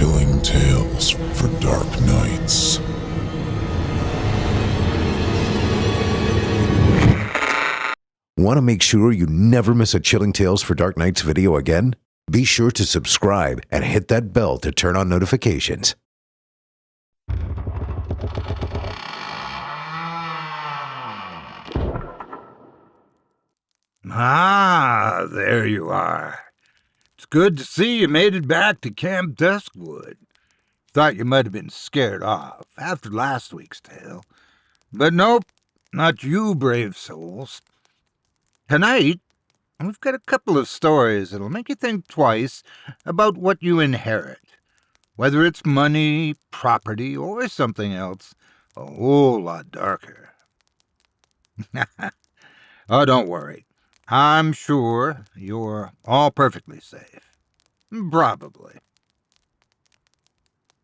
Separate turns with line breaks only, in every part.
Chilling tales for dark nights.
Want to make sure you never miss a Chilling Tales for Dark Nights video again? Be sure to subscribe and hit that bell to turn on notifications.
Ah, there you are. It's good to see you made it back to Camp Duskwood. Thought you might have been scared off after last week's tale. But nope, not you, brave souls. Tonight, we've got a couple of stories that'll make you think twice about what you inherit. Whether it's money, property, or something else a whole lot darker. Oh, don't worry. I'm sure you're all perfectly safe. Probably.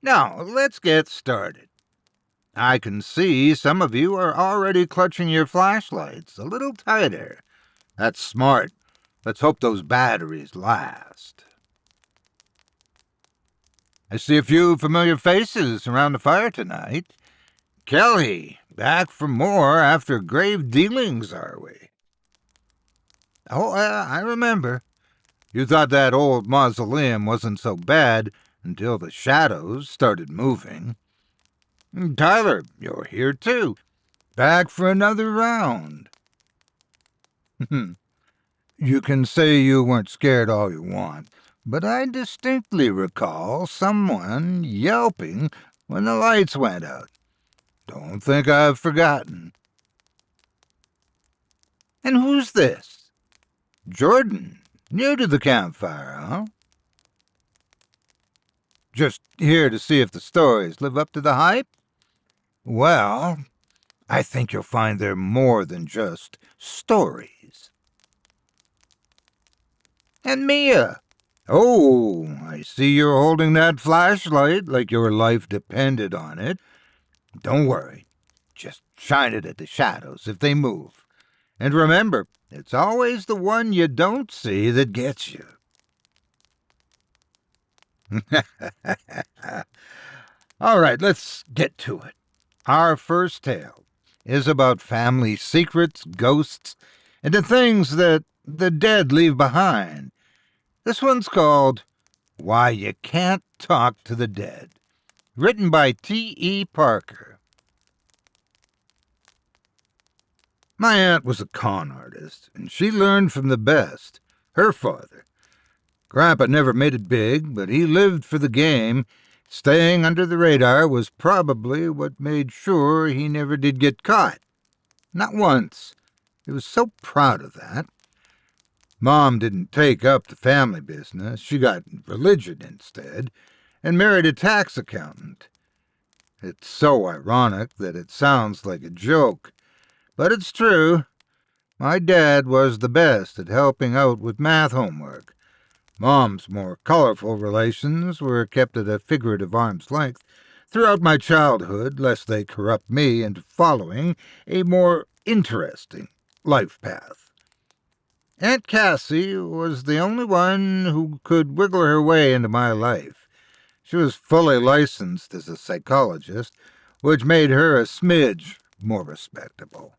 Now, let's get started. I can see some of you are already clutching your flashlights a little tighter. That's smart. Let's hope those batteries last. I see a few familiar faces around the fire tonight. Kelly, back for more after grave dealings, are we? Oh, I remember. You thought that old mausoleum wasn't so bad until the shadows started moving. Tyler, you're here too. Back for another round. You can say you weren't scared all you want, but I distinctly recall someone yelping when the lights went out. Don't think I've forgotten. And who's this? Jordan, new to the campfire, huh? Just here to see if the stories live up to the hype? Well, I think you'll find they're more than just stories. And Mia. Oh, I see you're holding that flashlight like your life depended on it. Don't worry. Just shine it at the shadows if they move. And remember, it's always the one you don't see that gets you. All right, let's get to it. Our first tale is about family secrets, ghosts, and the things that the dead leave behind. This one's called Why You Can't Talk to the Dead, written by T.E. Parker. My aunt was a con artist, and she learned from the best, her father. Grandpa never made it big, but he lived for the game. Staying under the radar was probably what made sure he never did get caught. Not once. He was so proud of that. Mom didn't take up the family business. She got religion instead, and married a tax accountant. It's so ironic that it sounds like a joke, but it's true. My dad was the best at helping out with math homework. Mom's more colorful relations were kept at a figurative arm's length throughout my childhood, lest they corrupt me into following a more interesting life path. Aunt Cassie was the only one who could wiggle her way into my life. She was fully licensed as a psychologist, which made her a smidge more respectable.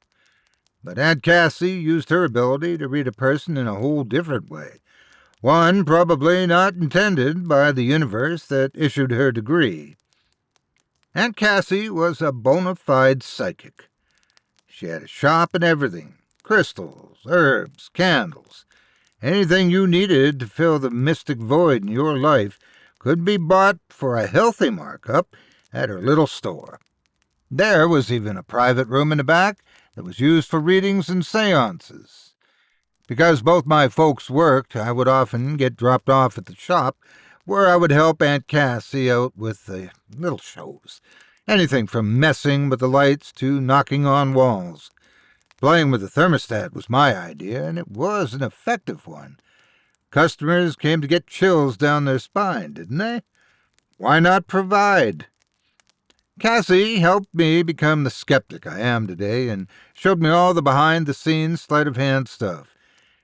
But Aunt Cassie used her ability to read a person in a whole different way, one probably not intended by the universe that issued her degree. Aunt Cassie was a bona fide psychic. She had a shop and everything. Crystals, herbs, candles. Anything you needed to fill the mystic void in your life could be bought for a healthy markup at her little store. There was even a private room in the back that was used for readings and seances. Because both my folks worked, I would often get dropped off at the shop, where I would help Aunt Cassie out with the little shows. Anything from messing with the lights to knocking on walls. Playing with the thermostat was my idea, and it was an effective one. Customers came to get chills down their spine, didn't they? Why not provide? Cassie helped me become the skeptic I am today and showed me all the behind-the-scenes sleight-of-hand stuff.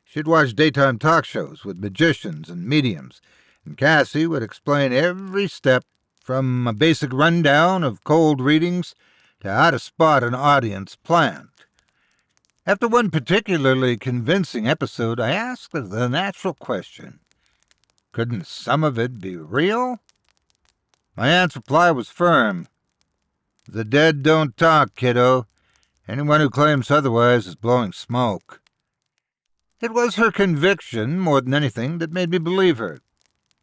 She'd watch daytime talk shows with magicians and mediums and Cassie would explain every step, from a basic rundown of cold readings to how to spot an audience plant. After one particularly convincing episode, I asked the natural question, couldn't some of it be real? My aunt's reply was firm. The dead don't talk, kiddo. Anyone who claims otherwise is blowing smoke. It was her conviction, more than anything, that made me believe her.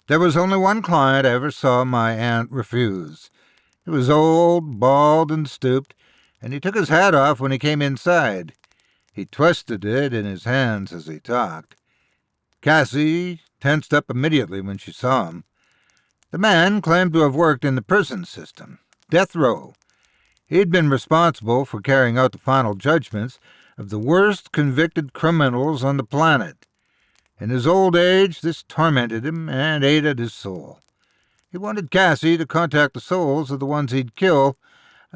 There was only one client I ever saw my aunt refuse. He was old, bald, and stooped, and he took his hat off when he came inside. He twisted it in his hands as he talked. Cassie tensed up immediately when she saw him. The man claimed to have worked in the prison system, death row. He'd been responsible for carrying out the final judgments of the worst convicted criminals on the planet. In his old age, this tormented him and ate at his soul. He wanted Cassie to contact the souls of the ones he'd kill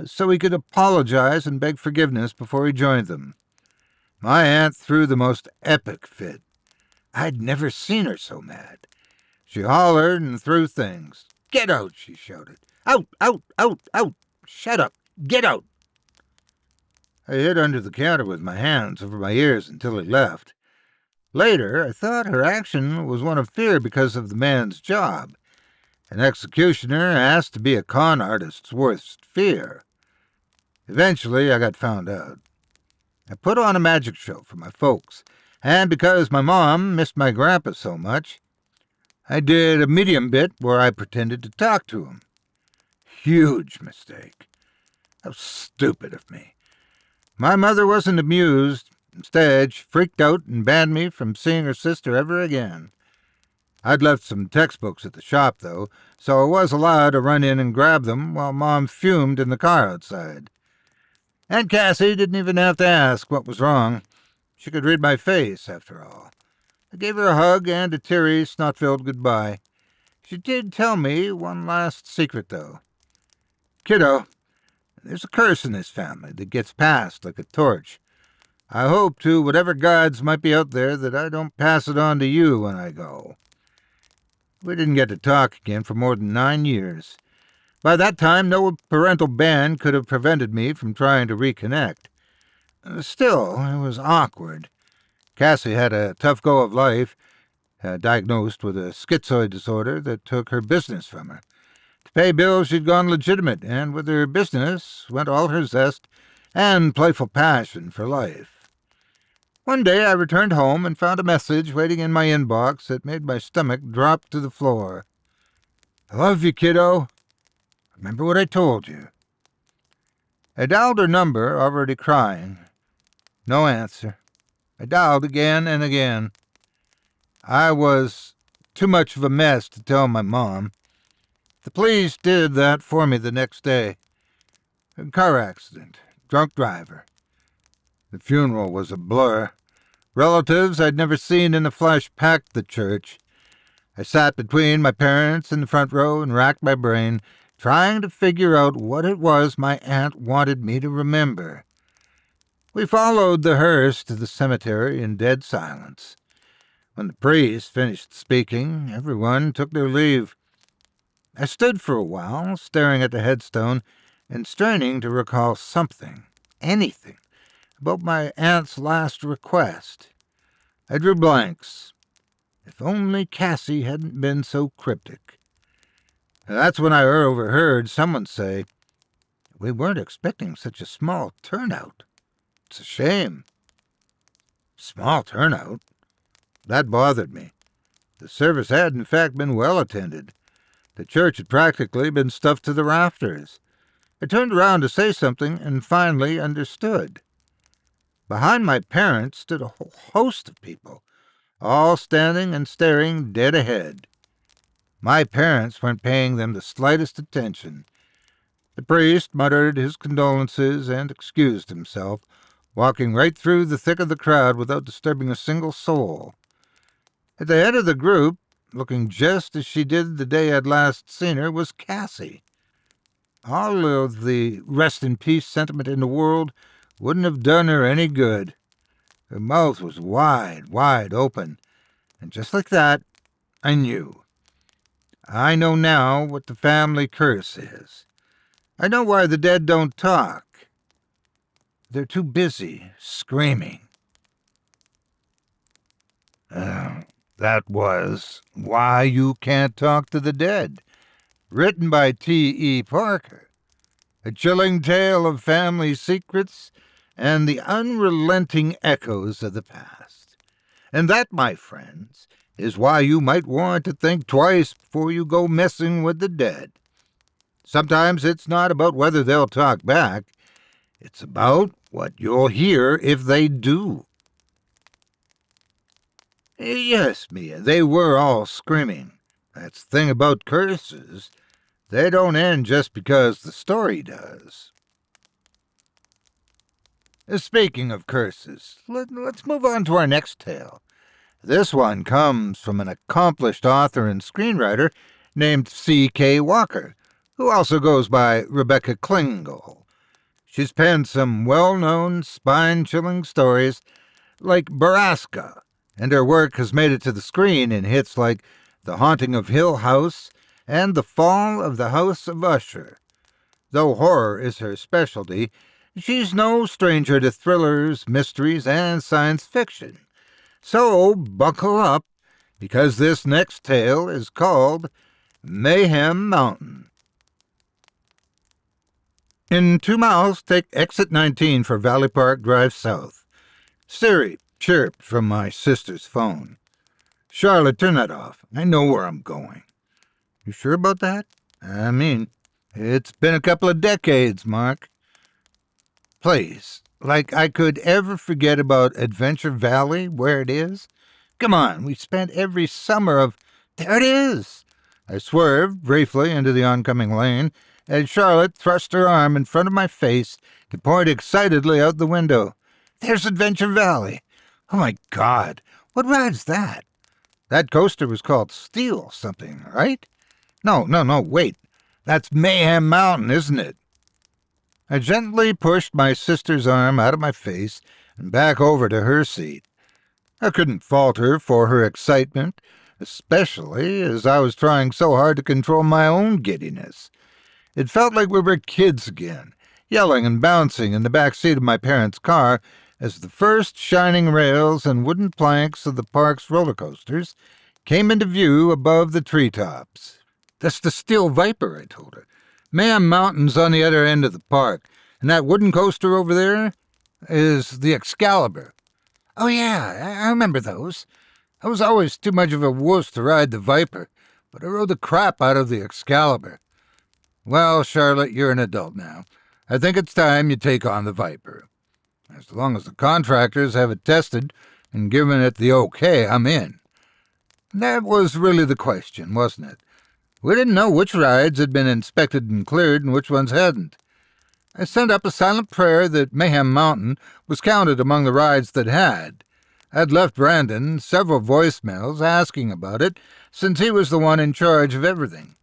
so he could apologize and beg forgiveness before he joined them. My aunt threw the most epic fit. I'd never seen her so mad. She hollered and threw things. "Get out," she shouted. "Out, out, out, out! Shut up! Get out!" I hid under the counter with my hands over my ears until he left. Later, I thought her action was one of fear because of the man's job. An executioner has to be a con artist's worst fear. Eventually, I got found out. I put on a magic show for my folks, and because my mom missed my grandpa so much, I did a medium bit where I pretended to talk to him. Huge mistake. How stupid of me. My mother wasn't amused. Instead, she freaked out and banned me from seeing her sister ever again. I'd left some textbooks at the shop, though, so I was allowed to run in and grab them while Mom fumed in the car outside. Aunt Cassie didn't even have to ask what was wrong. She could read my face, after all. I gave her a hug and a teary, snot-filled goodbye. She did tell me one last secret, though. "Kiddo, there's a curse in this family that gets passed like a torch. I hope to whatever gods might be out there that I don't pass it on to you when I go." We didn't get to talk again for more than 9 years. By that time, no parental ban could have prevented me from trying to reconnect. Still, it was awkward. Cassie had a tough go of life, diagnosed with a schizoid disorder that took her business from her. To pay bills, she'd gone legitimate, and with her business went all her zest and playful passion for life. One day I returned home and found a message waiting in my inbox that made my stomach drop to the floor. "I love you, kiddo. Remember what I told you." I dialed her number, already crying. No answer. I dialed again and again. I was too much of a mess to tell my mom. The police did that for me the next day. A car accident. Drunk driver. The funeral was a blur. Relatives I'd never seen in the flesh packed the church. I sat between my parents in the front row and racked my brain, trying to figure out what it was my aunt wanted me to remember. We followed the hearse to the cemetery in dead silence. When the priest finished speaking, everyone took their leave. I stood for a while, staring at the headstone and straining to recall something, anything, about my aunt's last request. I drew blanks. If only Cassie hadn't been so cryptic. That's when I overheard someone say, "We weren't expecting such a small turnout. It's a shame." Small turnout? That bothered me. The service had, in fact, been well attended. The church had practically been stuffed to the rafters. I turned around to say something and finally understood. Behind my parents stood a whole host of people, all standing and staring dead ahead. My parents weren't paying them the slightest attention. The priest muttered his condolences and excused himself, walking right through the thick of the crowd without disturbing a single soul. At the head of the group, looking just as she did the day I'd last seen her, was Cassie. All of the rest in peace sentiment in the world wouldn't have done her any good. Her mouth was wide, wide open, and just like that, I knew. I know now what the family curse is. I know why the dead don't talk. They're too busy screaming. That was Why You Can't Talk to the Dead, written by T.E. Parker. A chilling tale of family secrets and the unrelenting echoes of the past. And that, my friends, is why you might want to think twice before you go messing with the dead. Sometimes it's not about whether they'll talk back. It's about what you'll hear if they do. Yes, Mia, they were all screaming. That's the thing about curses. They don't end just because the story does. Speaking of curses, let's move on to our next tale. This one comes from an accomplished author and screenwriter named C.K. Walker, who also goes by Rebecca Klingel. She's penned some well-known, spine-chilling stories like Baraska, and her work has made it to the screen in hits like The Haunting of Hill House and The Fall of the House of Usher. Though horror is her specialty, she's no stranger to thrillers, mysteries, and science fiction. So buckle up, because this next tale is called Mayhem Mountain. In 2 miles, take exit 19 for Valley Park Drive South. Siri chirped from my sister's phone. Charlotte, turn that off. I know where I'm going. You sure about that? I mean, it's been a couple of decades, Mark. Please, like I could ever forget about Adventure Valley, where it is? Come on, we spent every summer of... There it is! I swerved briefly into the oncoming lane as Charlotte thrust her arm in front of my face to point excitedly out the window. There's Adventure Valley. Oh, my God. What ride's that? That coaster was called Steel something, right? No, wait. That's Mayhem Mountain, isn't it? I gently pushed my sister's arm out of my face and back over to her seat. I couldn't fault her for her excitement, especially as I was trying so hard to control my own giddiness. It felt like we were kids again, yelling and bouncing in the back seat of my parents' car as the first shining rails and wooden planks of the park's roller coasters came into view above the treetops. That's the Steel Viper, I told her. Mayhem Mountain's on the other end of the park, and that wooden coaster over there is the Excalibur. Oh, yeah, I remember those. I was always too much of a wuss to ride the Viper, but I rode the crap out of the Excalibur. Well, Charlotte, you're an adult now. I think it's time you take on the Viper. As long as the contractors have it tested and given it the okay, I'm in. That was really the question, wasn't it? We didn't know which rides had been inspected and cleared and which ones hadn't. I sent up a silent prayer that Mayhem Mountain was counted among the rides that had. I'd left Brandon several voicemails asking about it, since he was the one in charge of everything.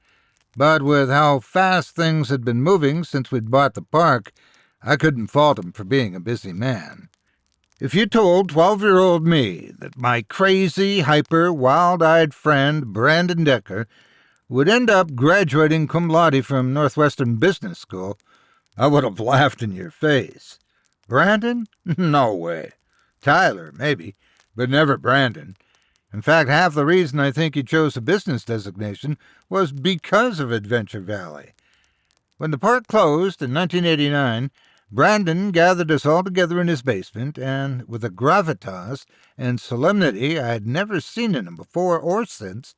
But with how fast things had been moving since we'd bought the park, I couldn't fault him for being a busy man. If you told 12-year-old me that my crazy, hyper, wild-eyed friend Brandon Decker would end up graduating cum laude from Northwestern Business School, I would have laughed in your face. Brandon? No way. Tyler, maybe, but never Brandon. In fact, half the reason I think he chose a business designation was because of Adventure Valley. When the park closed in 1989, Brandon gathered us all together in his basement, and with a gravitas and solemnity I had never seen in him before or since,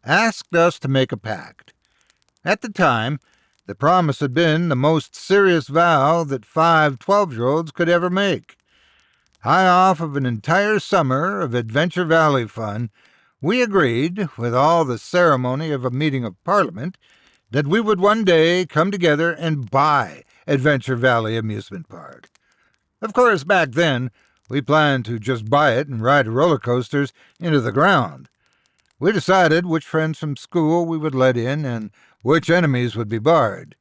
asked us to make a pact. At the time, the promise had been the most serious vow that 5 12-year-olds could ever make. High off of an entire summer of Adventure Valley fun, we agreed, with all the ceremony of a meeting of Parliament, that we would one day come together and buy Adventure Valley Amusement Park. Of course, back then, we planned to just buy it and ride roller coasters into the ground. We decided which friends from school we would let in and which enemies would be barred.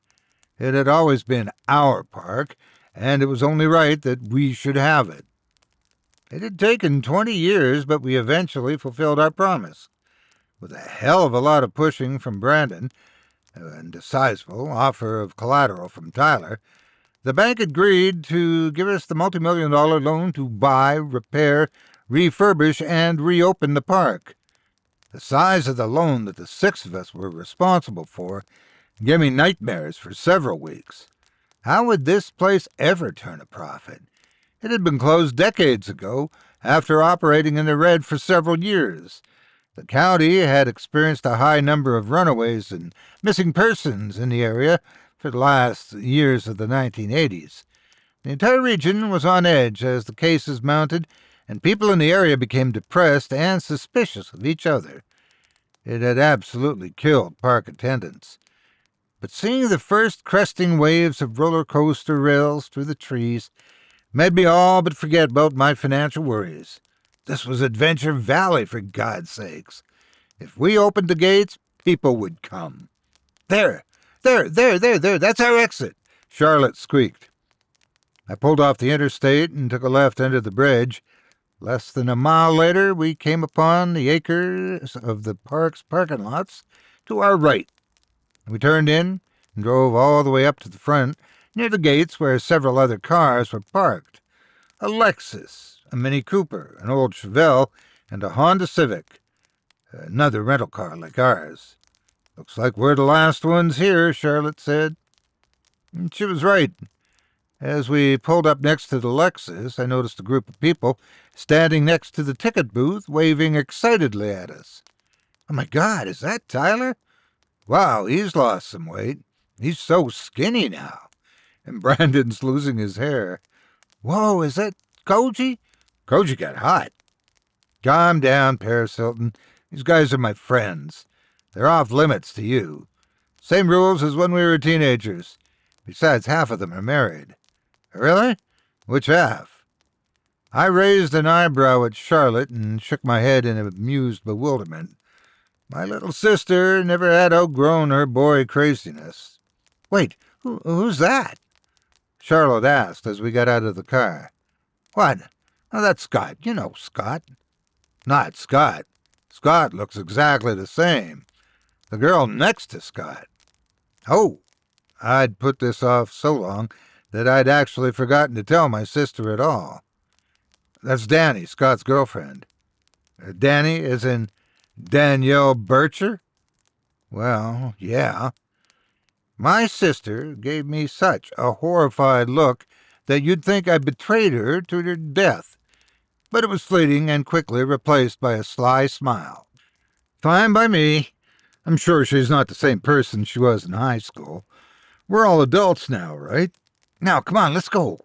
It had always been our park, and it was only right that we should have it. It had taken 20 years, but we eventually fulfilled our promise. With a hell of a lot of pushing from Brandon, and a sizable offer of collateral from Tyler, the bank agreed to give us the multi-million-dollar loan to buy, repair, refurbish, and reopen the park. The size of the loan that the six of us were responsible for gave me nightmares for several weeks. How would this place ever turn a profit? It had been closed decades ago, after operating in the red for several years. The county had experienced a high number of runaways and missing persons in the area for the last years of the 1980s. The entire region was on edge as the cases mounted, and people in the area became depressed and suspicious of each other. It had absolutely killed park attendance. But seeing the first cresting waves of roller coaster rails through the trees made me all but forget about my financial worries. This was Adventure Valley, for God's sakes. If we opened the gates, people would come. There, that's our exit, Charlotte squeaked. I pulled off the interstate and took a left under the bridge. Less than a mile later, we came upon the acres of the park's parking lots to our right. We turned in and drove all the way up to the front, near the gates where several other cars were parked. A Lexus, a Mini Cooper, an old Chevelle, and a Honda Civic. Another rental car like ours. Looks like we're the last ones here, Charlotte said. And she was right. As we pulled up next to the Lexus, I noticed a group of people standing next to the ticket booth, waving excitedly at us. Oh my God, is that Tyler? Wow, he's lost some weight. He's so skinny now. And Brandon's losing his hair. Whoa, is that Koji? Koji got hot. Calm down, Paris Hilton. These guys are my friends. They're off limits to you. Same rules as when we were teenagers. Besides, half of them are married. Really? Which half? I raised an eyebrow at Charlotte and shook my head in amused bewilderment. My little sister never had outgrown her boy craziness. Wait, who's that? Charlotte asked as we got out of the car. What? Oh, that's Scott. You know Scott. Not Scott. Scott looks exactly the same. The girl next to Scott. Oh, I'd put this off so long that I'd actually forgotten to tell my sister at all. That's Danny, Scott's girlfriend. Danny as in Danielle Bircher? Well, yeah. My sister gave me such a horrified look that you'd think I betrayed her to her death. But it was fleeting and quickly replaced by a sly smile. Fine by me. I'm sure she's not the same person she was in high school. We're all adults now, right? Now, come on, let's go.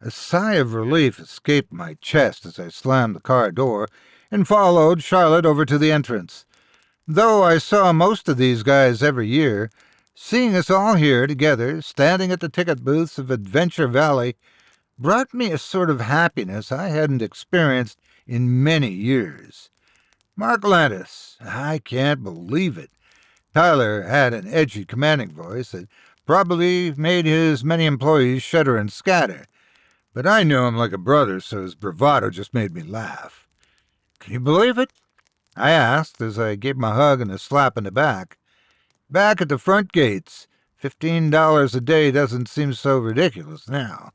A sigh of relief escaped my chest as I slammed the car door and followed Charlotte over to the entrance. Though I saw most of these guys every year, seeing us all here together, standing at the ticket booths of Adventure Valley, brought me a sort of happiness I hadn't experienced in many years. Mark Lantis, I can't believe it. Tyler had an edgy, commanding voice that probably made his many employees shudder and scatter, but I knew him like a brother, so his bravado just made me laugh. Can you believe it? I asked as I gave him a hug and a slap in the back. Back at the front gates, $15 a day doesn't seem so ridiculous now.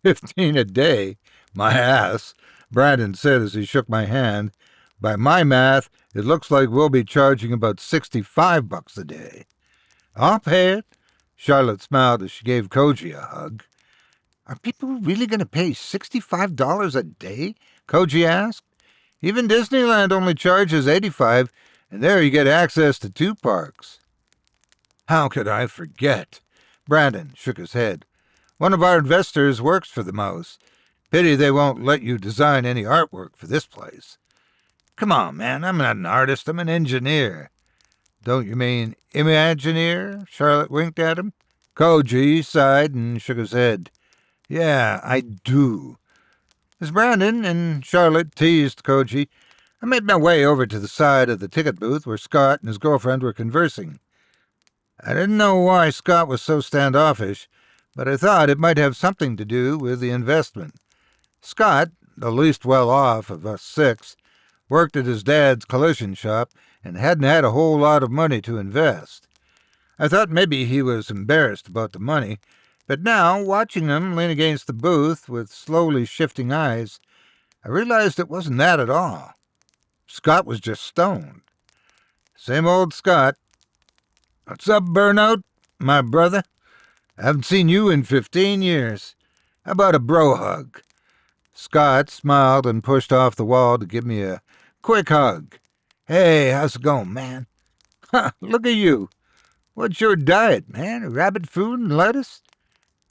15 a day? My ass, Brandon said as he shook my hand. By my math, it looks like we'll be charging about $65 a day. I'll pay it. Charlotte smiled as she gave Koji a hug. Are people really going to pay $65 a day? Koji asked. Even Disneyland only charges $85, and there you get access to 2 parks. How could I forget? Brandon shook his head. One of our investors works for the mouse. Pity they won't let you design any artwork for this place. Come on, man, I'm not an artist, I'm an engineer. Don't you mean Imagineer? Charlotte winked at him. Koji sighed and shook his head. Yeah, I do. As Brandon and Charlotte teased Koji, I made my way over to the side of the ticket booth where Scott and his girlfriend were conversing. I didn't know why Scott was so standoffish, but I thought it might have something to do with the investment. Scott, the least well-off of us 6, worked at his dad's collision shop and hadn't had a whole lot of money to invest. I thought maybe he was embarrassed about the money, but now, watching him lean against the booth with slowly shifting eyes, I realized it wasn't that at all. Scott was just stoned. Same old Scott. "What's up, Burnout, my brother? I haven't seen you in 15 years. How about a bro hug?" Scott smiled and pushed off the wall to give me a quick hug. "Hey, how's it going, man?" "Ha, look at you. What's your diet, man? Rabbit food and lettuce?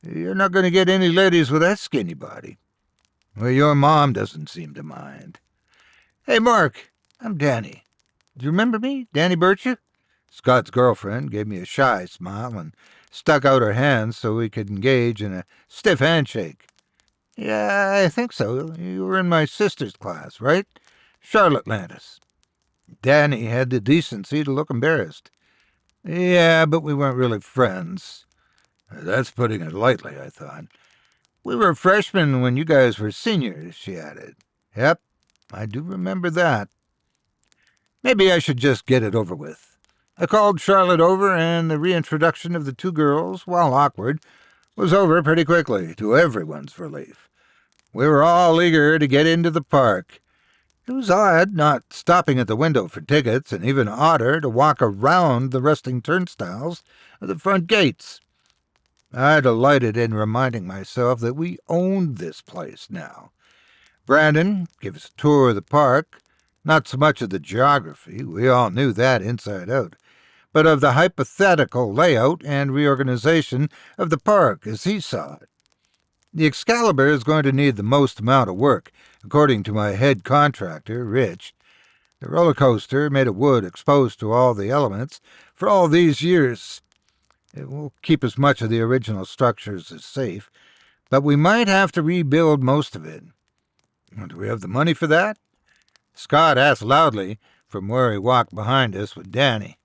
You're not going to get any ladies with that skinny body." "Well, your mom doesn't seem to mind." "Hey, Mark, I'm Danny. Do you remember me, Danny Bircher?" Scott's girlfriend gave me a shy smile and stuck out her hands so we could engage in a stiff handshake. "Yeah, I think so. You were in my sister's class, right? Charlotte Landis." Danny had the decency to look embarrassed. "Yeah, but we weren't really friends." That's putting it lightly, I thought. "We were freshmen when you guys were seniors," she added. "Yep, I do remember that." Maybe I should just get it over with. I called Charlotte over, and the reintroduction of the two girls, while awkward, was over pretty quickly, to everyone's relief. We were all eager to get into the park. It was odd not stopping at the window for tickets, and even odder to walk around the rusting turnstiles of the front gates. I delighted in reminding myself that we owned this place now. Brandon gave us a tour of the park, not so much of the geography, we all knew that inside out, but of the hypothetical layout and reorganization of the park as he saw it. The Excalibur is going to need the most amount of work, according to my head contractor, Rich. The roller coaster made of wood exposed to all the elements for all these years. It will keep as much of the original structures as safe, but we might have to rebuild most of it. Do we have the money for that? Scott asked loudly from where he walked behind us with Danny.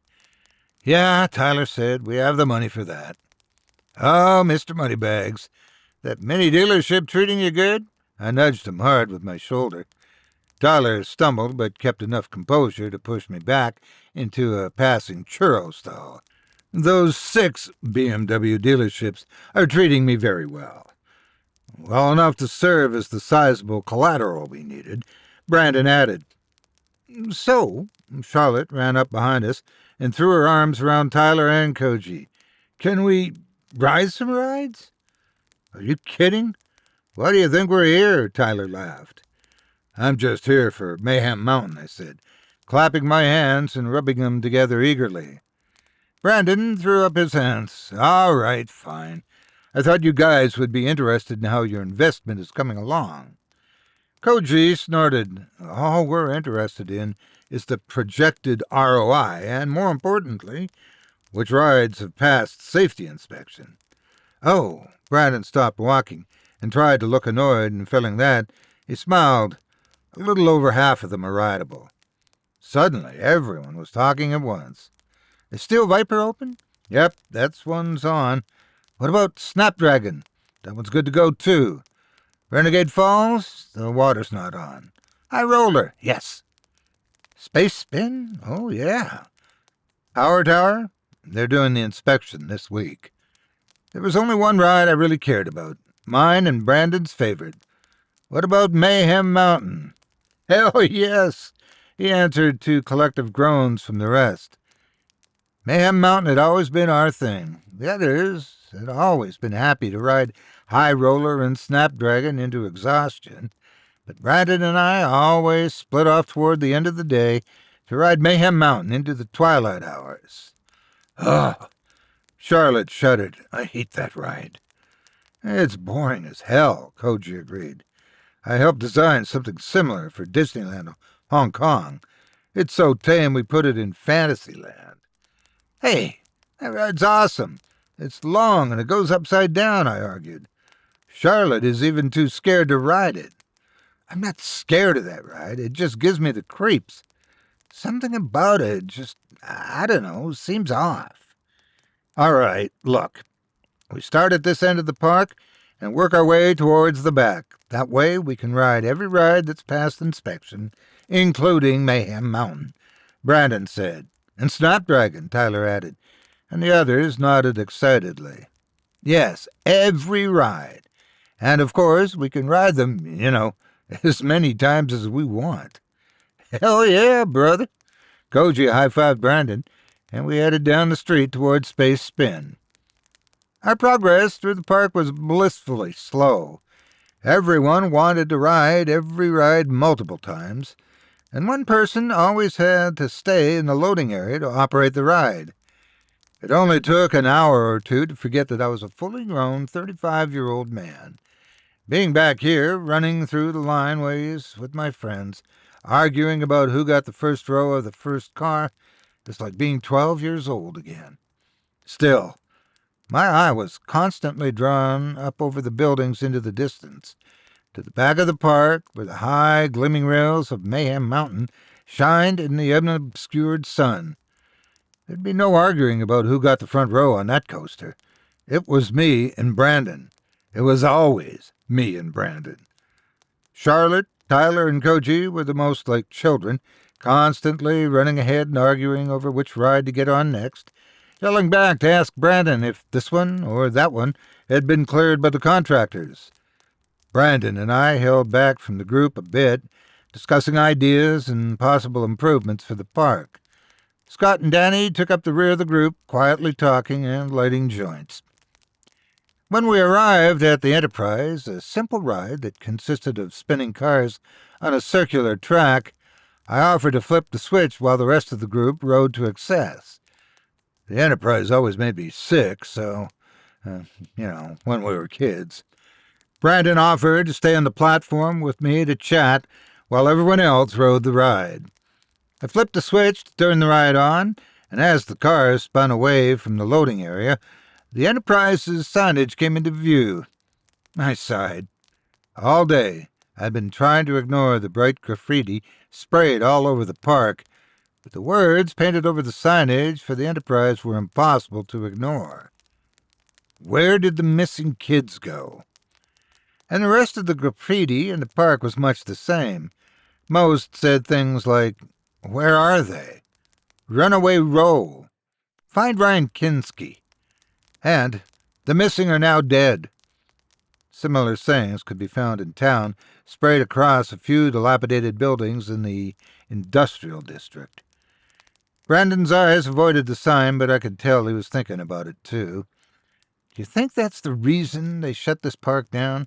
"Yeah," Tyler said, "we have the money for that." "Oh, Mr. Moneybags, that mini dealership treating you good?" I nudged him hard with my shoulder. Tyler stumbled but kept enough composure to push me back into a passing churro stall. "Those 6 BMW dealerships are treating me very well. Well enough to serve as the sizable collateral we needed," Brandon added. "So," Charlotte ran up behind us and threw her arms around Tyler and Koji. "Can we ride some rides?" "Are you kidding? Why do you think we're here?" Tyler laughed. "I'm just here for Mayhem Mountain," I said, clapping my hands and rubbing them together eagerly. Brandon threw up his hands. "All right, fine. I thought you guys would be interested in how your investment is coming along." Koji snorted. "All we're interested in is the projected ROI, and more importantly, which rides have passed safety inspection." "Oh," Brandon stopped walking and tried to look annoyed, and feeling that, he smiled. "A little over half of them are rideable." Suddenly, everyone was talking at once. "Is Steel Viper open?" "Yep, that's one's on." "What about Snapdragon?" "That one's good to go, too." "Renegade Falls?" "The water's not on." "High Roller?" "Yes." "Space Spin?" "Oh, yeah." "Power Tower?" "They're doing the inspection this week." There was only one ride I really cared about, mine and Brandon's favorite. "What about Mayhem Mountain?" "Hell yes," he answered to collective groans from the rest. Mayhem Mountain had always been our thing. The others had always been happy to ride High Roller and Snapdragon into exhaustion, but Brandon and I always split off toward the end of the day to ride Mayhem Mountain into the twilight hours. "Ugh." Charlotte shuddered. "I hate that ride." "It's boring as hell," Koji agreed. "I helped design something similar for Disneyland Hong Kong. It's so tame we put it in Fantasyland." "Hey, that ride's awesome. It's long and it goes upside down," I argued. "Charlotte is even too scared to ride it." "I'm not scared of that ride. It just gives me the creeps. Something about it just, I don't know, seems off." "All right, look. We start at this end of the park and work our way towards the back. That way we can ride every ride that's passed inspection including Mayhem Mountain, Brandon said. And Snapdragon, Tyler added, and the others nodded excitedly. Yes, every ride. And of course, we can ride them, as many times as we want. Hell yeah, brother. Koji high-fived Brandon, and we headed down the street toward Space Spin. Our progress through the park was blissfully slow. Everyone wanted to ride every ride multiple times, and one person always had to stay in the loading area to operate the ride. It only took an hour or two to forget that I was a fully grown 35-year-old man. Being back here, running through the lineways with my friends, arguing about who got the first row of the first car, is like being 12 years old again. Still, my eye was constantly drawn up over the buildings into the distance, to the back of the park where the high, gleaming rails of Mayhem Mountain shined in the unobscured sun. There'd be no arguing about who got the front row on that coaster. It was me and Brandon. It was always me and Brandon. Charlotte, Tyler, and Koji were the most like children, constantly running ahead and arguing over which ride to get on next, yelling back to ask Brandon if this one or that one had been cleared by the contractors. Brandon and I held back from the group a bit, discussing ideas and possible improvements for the park. Scott and Danny took up the rear of the group, quietly talking and lighting joints. When we arrived at the Enterprise, a simple ride that consisted of spinning cars on a circular track, I offered to flip the switch while the rest of the group rode to excess. The Enterprise always made me sick, so, when we were kids. Brandon offered to stay on the platform with me to chat while everyone else rode the ride. I flipped the switch to turn the ride on, and as the cars spun away from the loading area, the Enterprise's signage came into view. I sighed. All day, I'd been trying to ignore the bright graffiti sprayed all over the park, but the words painted over the signage for the Enterprise were impossible to ignore. Where did the missing kids go? And the rest of the graffiti in the park was much the same. Most said things like, "Where are they?" "Runaway Row," "Find Ryan Kinski," and "The missing are now dead." Similar sayings could be found in town, sprayed across a few dilapidated buildings in the industrial district. Brandon's eyes avoided the sign, but I could tell he was thinking about it, too. "Do you think that's the reason they shut this park down?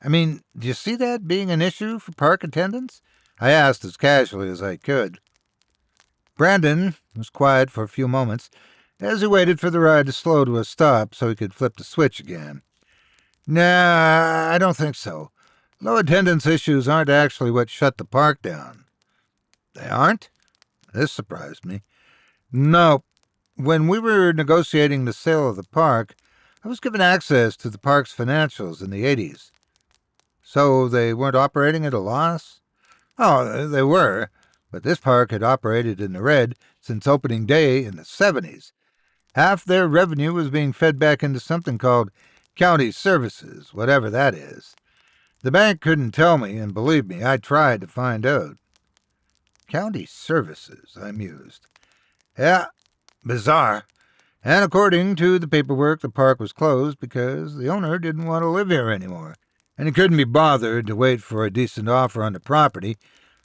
Do you see that being an issue for park attendants?" I asked as casually as I could. Brandon was quiet for a few moments as he waited for the ride to slow to a stop so he could flip the switch again. "Nah, I don't think so. Low attendance issues aren't actually what shut the park down." "They aren't?" This surprised me. "No. When we were negotiating the sale of the park, I was given access to the park's financials in the 80s. "So they weren't operating at a loss?" "Oh, they were, but this park had operated in the red since opening day in the 70s. Half their revenue was being fed back into something called county services, whatever that is. The bank couldn't tell me, and believe me, I tried to find out." "County services," I mused. "Yeah, bizarre. And according to the paperwork, the park was closed because the owner didn't want to live here anymore, and he couldn't be bothered to wait for a decent offer on the property,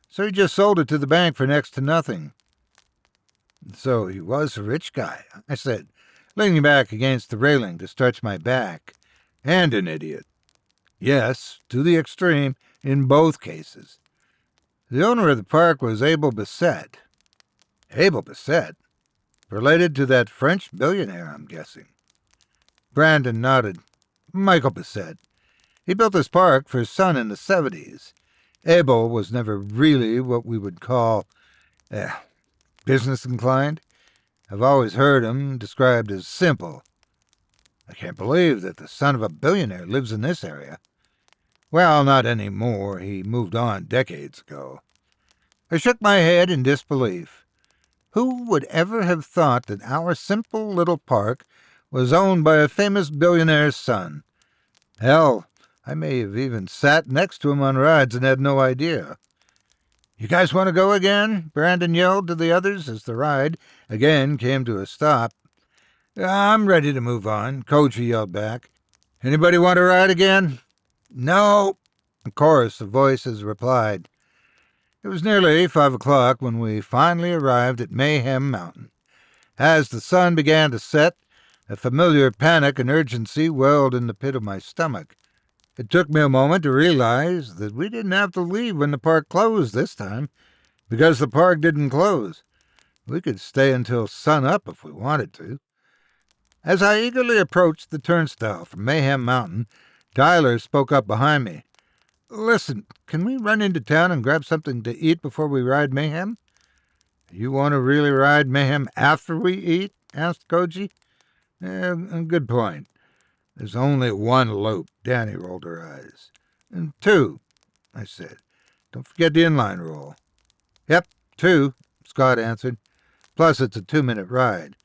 so he just sold it to the bank for next to nothing." "So he was a rich guy," I said, leaning back against the railing to stretch my back. "And an idiot." "Yes, to the extreme in both cases. The owner of the park was Abel Bissett." "Abel Bissett? Related to that French billionaire, I'm guessing." Brandon nodded. "Michael Bissett. He built this park for his son in the 70s. Abel was never really what we would call, business inclined. I've always heard him described as simple. I can't believe that the son of a billionaire lives in this area." "Well, not anymore. He moved on decades ago." I shook my head in disbelief. Who would ever have thought that our simple little park was owned by a famous billionaire's son? Hell, I may have even sat next to him on rides and had no idea. "You guys want to go again?" Brandon yelled to the others as the ride again came to a stop. "I'm ready to move on," Koji yelled back. "Anybody want to ride again?" "No," a chorus of voices replied. It was nearly 5 o'clock when we finally arrived at Mayhem Mountain. As the sun began to set, a familiar panic and urgency welled in the pit of my stomach. It took me a moment to realize that we didn't have to leave when the park closed this time, because the park didn't close. We could stay until sun-up if we wanted to. As I eagerly approached the turnstile from Mayhem Mountain, Tyler spoke up behind me. "Listen, can we run into town and grab something to eat before we ride Mayhem?" "You want to really ride Mayhem after we eat?" asked Koji. Good point. There's only one loop." Danny rolled her eyes. "And 2, I said. "Don't forget the inline roll." "Yep, 2, Scott answered. "Plus it's a 2-minute ride.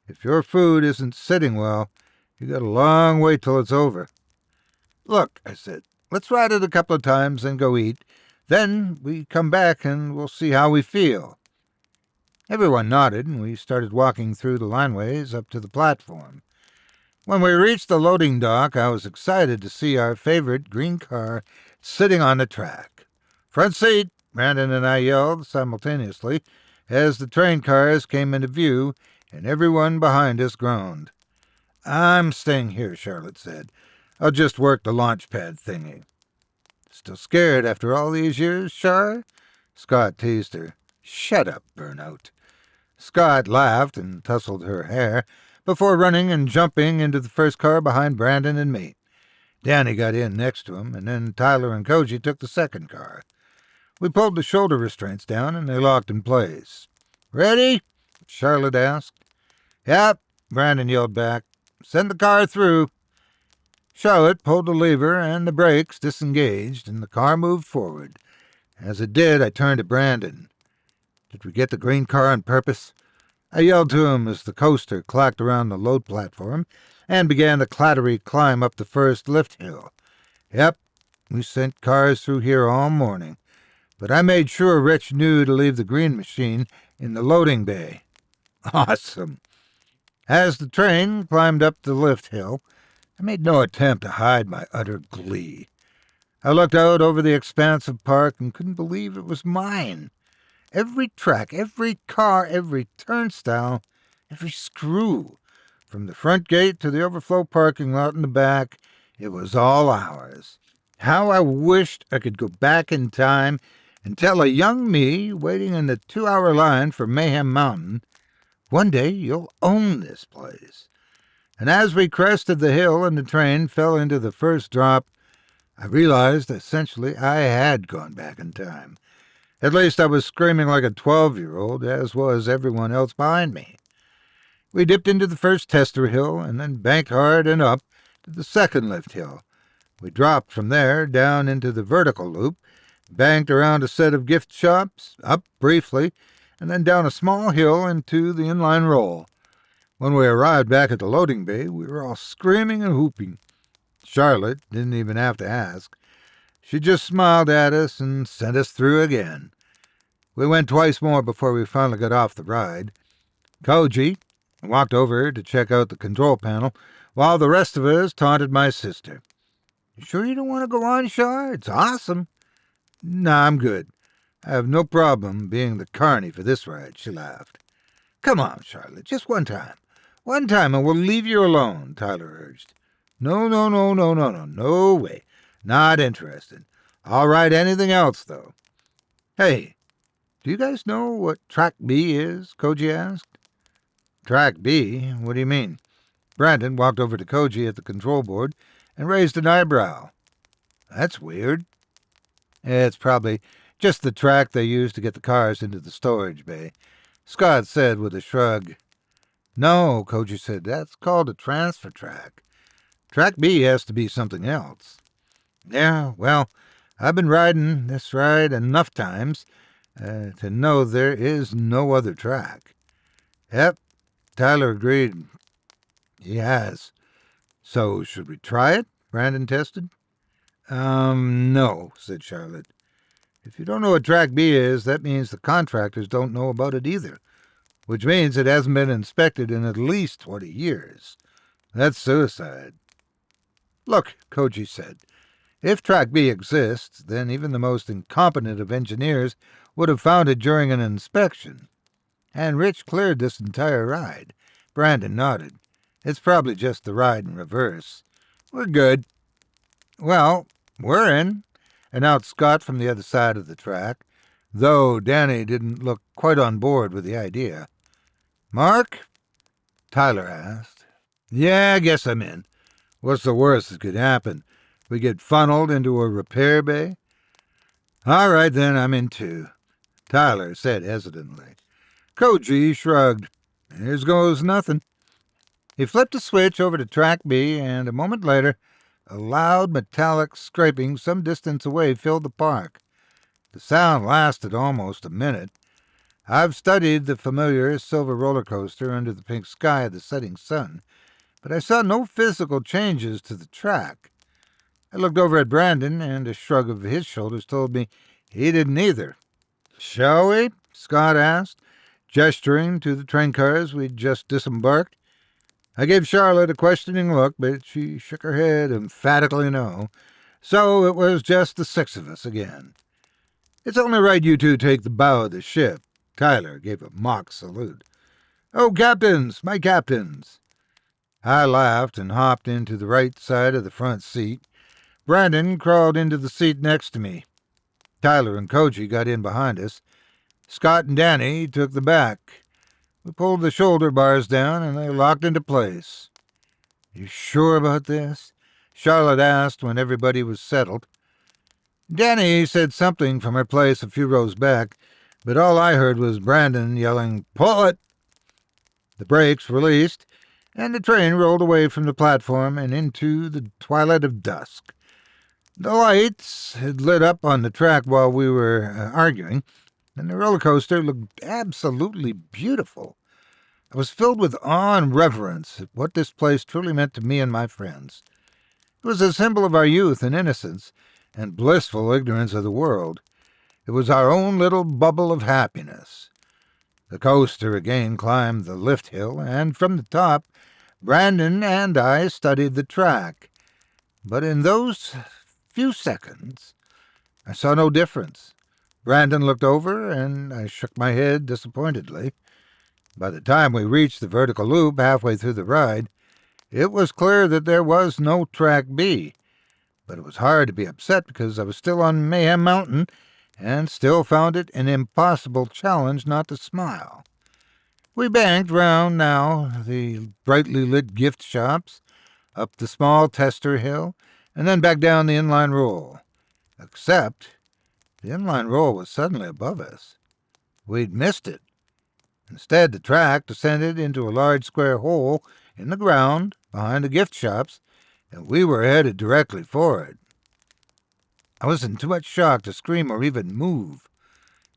If your food isn't sitting well, you got a long wait till it's over." "Look," I said, "let's ride it a couple of times and go eat. Then we come back and we'll see how we feel." Everyone nodded, and we started walking through the lineways up to the platform. When we reached the loading dock, I was excited to see our favorite green car sitting on the track. "Front seat!" Brandon and I yelled simultaneously as the train cars came into view, and everyone behind us groaned. "I'm staying here," Charlotte said. "I'll just work the launch pad thingy." "Still scared after all these years, Char?" Scott teased her. "Shut up, burnout." Scott laughed and tousled her hair before running and jumping into the first car behind Brandon and me. Danny got in next to him, and then Tyler and Koji took the second car. We pulled the shoulder restraints down, and they locked in place. "Ready?" Charlotte asked. "Yep," Brandon yelled back. "Send the car through." Charlotte pulled the lever, and the brakes disengaged, and the car moved forward. As it did, I turned to Brandon. "Did we get the green car on purpose?" I yelled to him as the coaster clacked around the load platform and began the clattery climb up the first lift hill. "Yep, we sent cars through here all morning, but I made sure Rich knew to leave the green machine in the loading bay." "Awesome." As the train climbed up the lift hill, I made no attempt to hide my utter glee. I looked out over the expanse of park and couldn't believe it was mine. Every track, every car, every turnstile, every screw, from the front gate to the overflow parking lot in the back, it was all ours. How I wished I could go back in time and tell a young me waiting in the 2-hour line for Mayhem Mountain, "One day you'll own this place." And as we crested the hill and the train fell into the first drop, I realized essentially I had gone back in time. At least I was screaming like a 12-year-old, as was everyone else behind me. We dipped into the first tester hill and then banked hard and up to the second lift hill. We dropped from there down into the vertical loop, banked around a set of gift shops, up briefly, and then down a small hill into the inline roll. When we arrived back at the loading bay, we were all screaming and whooping. Charlotte didn't even have to ask. She just smiled at us and sent us through again. We went twice more before we finally got off the ride. Koji walked over to check out the control panel, while the rest of us taunted my sister. "You sure you don't want to go on, Char? It's awesome." "Nah, I'm good. I have no problem being the carny for this ride," she laughed. "Come on, Charlotte, just one time. One time and we'll leave you alone," Tyler urged. No way. Not interested. I'll ride anything else, though." "Hey, do you guys know what Track B is?" Koji asked. "Track B? What do you mean?" Brandon walked over to Koji at the control board and raised an eyebrow. "That's weird." "It's probably just the track they use to get the cars into the storage bay," Scott said with a shrug. "No," Koji said, "that's called a transfer track. Track B has to be something else." "Yeah, well, I've been riding this ride enough times to know there is no other track." "Yep," Tyler agreed. He has. "So should we try it?" Brandon tested. No," said Charlotte. If you don't know what Track B is, that means the contractors don't know about it either, which means it hasn't been inspected in at least 20 years. That's suicide. Look, Koji said, if Track B exists, then even the most incompetent of engineers would have found it during an inspection. And Rich cleared this entire ride. Brandon nodded. It's probably just the ride in reverse. We're good. Well, we're in, announced Scott from the other side of the track, though Danny didn't look quite on board with the idea. Mark? Tyler asked. Yeah, I guess I'm in. What's the worst that could happen? We get funneled into a repair bay? All right, then, I'm in too, Tyler said hesitantly. Koji shrugged. Here goes nothing. He flipped a switch over to Track B, and a moment later, a loud metallic scraping some distance away filled the park. The sound lasted almost a minute. I've studied the familiar silver roller coaster under the pink sky of the setting sun, but I saw no physical changes to the track. I looked over at Brandon, and a shrug of his shoulders told me he didn't either. Shall we? Scott asked, gesturing to the train cars we'd just disembarked. I gave Charlotte a questioning look, but she shook her head emphatically no, so it was just the six of us again. It's only right you two take the bow of the ship. Tyler gave a mock salute. Oh, captains, my captains. I laughed and hopped into the right side of the front seat. Brandon crawled into the seat next to me. Tyler and Koji got in behind us. Scott and Danny took the back. We pulled the shoulder bars down, and they locked into place. You sure about this? Charlotte asked when everybody was settled. Danny said something from her place a few rows back, but all I heard was Brandon yelling, "Pull it!" The brakes released, and the train rolled away from the platform and into the twilight of dusk. The lights had lit up on the track while we were arguing, and the roller coaster looked absolutely beautiful. I was filled with awe and reverence at what this place truly meant to me and my friends. It was a symbol of our youth and innocence and blissful ignorance of the world. It was our own little bubble of happiness. The coaster again climbed the lift hill, and from the top, Brandon and I studied the track. But in those few seconds, I saw no difference. Brandon looked over, and I shook my head disappointedly. By the time we reached the vertical loop halfway through the ride, it was clear that there was no Track B. But it was hard to be upset because I was still on Mayhem Mountain and still found it an impossible challenge not to smile. We banked round now the brightly lit gift shops, up the small tester hill, and then back down the inline roll. Except the inline roll was suddenly above us. We'd missed it. Instead, the track descended into a large square hole in the ground behind the gift shops, and we were headed directly for it. I was in too much shock to scream or even move.